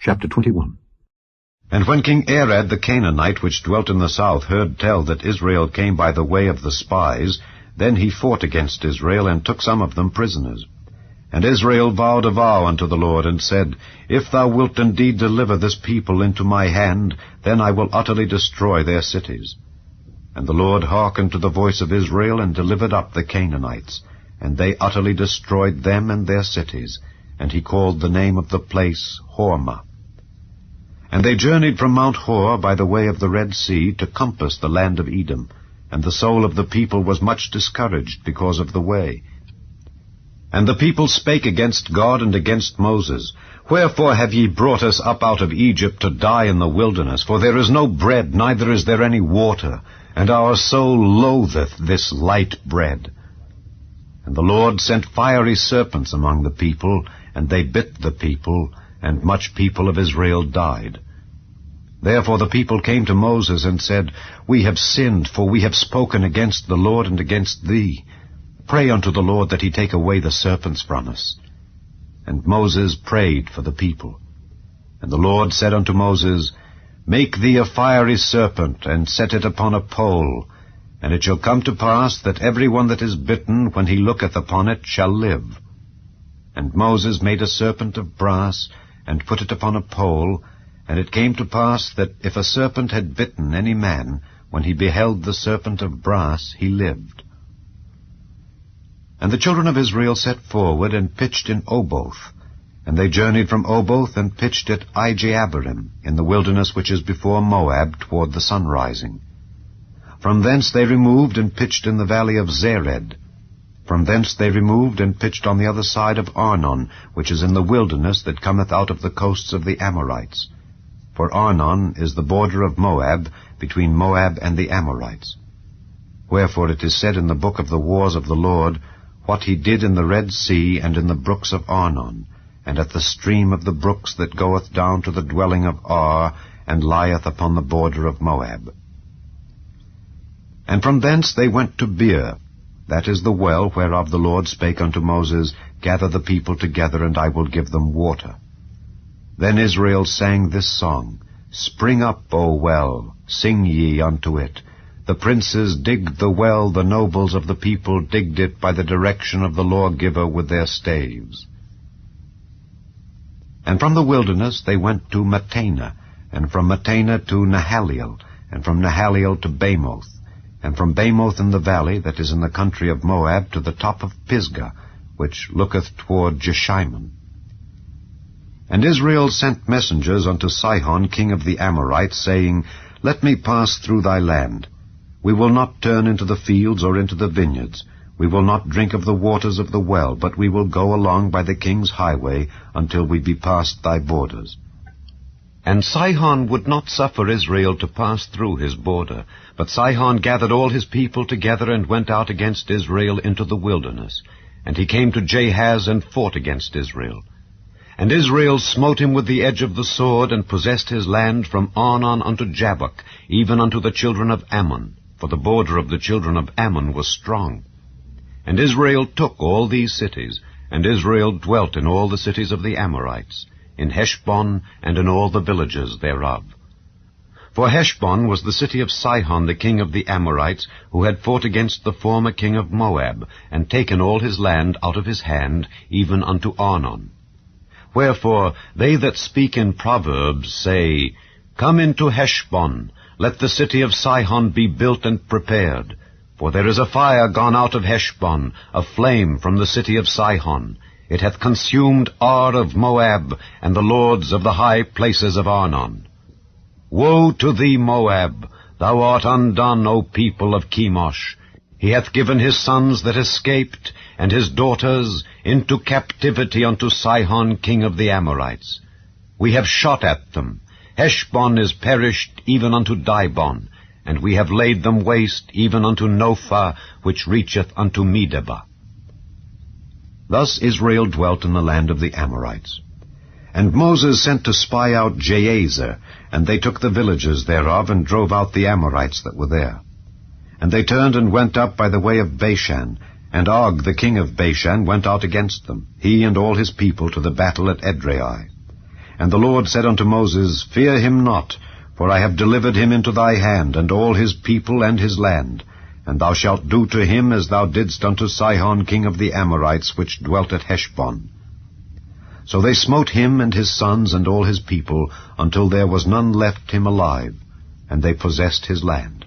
Chapter 21. And when King Arad the Canaanite, which dwelt in the south, heard tell that Israel came by the way of the spies, then he fought against Israel, and took some of them prisoners. And Israel vowed a vow unto the Lord, and said, If thou wilt indeed deliver this people into my hand, then I will utterly destroy their cities. And the Lord hearkened to the voice of Israel, and delivered up the Canaanites, and they utterly destroyed them and their cities. And he called the name of the place Hormah. And they journeyed from Mount Hor by the way of the Red Sea to compass the land of Edom, and the soul of the people was much discouraged because of the way. And the people spake against God and against Moses, Wherefore have ye brought us up out of Egypt to die in the wilderness? For there is no bread, neither is there any water, and our soul loatheth this light bread. And the Lord sent fiery serpents among the people, and they bit the people, and much people of Israel died. Therefore the people came to Moses and said, We have sinned, for we have spoken against the Lord and against thee. Pray unto the Lord that he take away the serpents from us. And Moses prayed for the people. And the Lord said unto Moses, Make thee a fiery serpent, and set it upon a pole, and it shall come to pass that every one that is bitten, when he looketh upon it, shall live. And Moses made a serpent of brass, and put it upon a pole, and it came to pass that if a serpent had bitten any man, when he beheld the serpent of brass, he lived. And the children of Israel set forward, and pitched in Oboth. And they journeyed from Oboth, and pitched at Ijeabarim, in the wilderness which is before Moab, toward the sunrising. From thence they removed, and pitched in the valley of Zered. From thence they removed, and pitched on the other side of Arnon, which is in the wilderness that cometh out of the coasts of the Amorites. For Arnon is the border of Moab, between Moab and the Amorites. Wherefore it is said in the book of the wars of the Lord, What he did in the Red Sea, and in the brooks of Arnon, and at the stream of the brooks that goeth down to the dwelling of Ar, and lieth upon the border of Moab. And from thence they went to Beer, that is the well whereof the Lord spake unto Moses, Gather the people together, and I will give them water. Then Israel sang this song, Spring up, O well, sing ye unto it. The princes digged the well, the nobles of the people digged it by the direction of the lawgiver with their staves. And from the wilderness they went to Mattanah, and from Mattanah to Nahaliel, and from Nahaliel to Bamoth, and from Bamoth in the valley that is in the country of Moab to the top of Pisgah, which looketh toward Jeshimon. And Israel sent messengers unto Sihon king of the Amorites, saying, Let me pass through thy land. We will not turn into the fields or into the vineyards. We will not drink of the waters of the well, but we will go along by the king's highway until we be past thy borders. And Sihon would not suffer Israel to pass through his border. But Sihon gathered all his people together, and went out against Israel into the wilderness. And he came to Jahaz, and fought against Israel. And Israel smote him with the edge of the sword, and possessed his land from Arnon unto Jabbok, even unto the children of Ammon, for the border of the children of Ammon was strong. And Israel took all these cities, and Israel dwelt in all the cities of the Amorites, in Heshbon, and in all the villages thereof. For Heshbon was the city of Sihon the king of the Amorites, who had fought against the former king of Moab, and taken all his land out of his hand, even unto Arnon. Wherefore they that speak in Proverbs say, Come into Heshbon, let the city of Sihon be built and prepared. For there is a fire gone out of Heshbon, a flame from the city of Sihon. It hath consumed Ar of Moab, and the lords of the high places of Arnon. Woe to thee, Moab! Thou art undone, O people of Chemosh! He hath given his sons that escaped, and his daughters, into captivity unto Sihon king of the Amorites. We have shot at them. Heshbon is perished even unto Dibon, and we have laid them waste even unto Nophah, which reacheth unto Medeba. Thus Israel dwelt in the land of the Amorites. And Moses sent to spy out Jazer, and they took the villages thereof, and drove out the Amorites that were there. And they turned and went up by the way of Bashan, and Og the king of Bashan went out against them, he and all his people, to the battle at Edrei. And the Lord said unto Moses, Fear him not, for I have delivered him into thy hand, and all his people and his land. And thou shalt do to him as thou didst unto Sihon king of the Amorites, which dwelt at Heshbon. So they smote him and his sons and all his people, until there was none left him alive, and they possessed his land.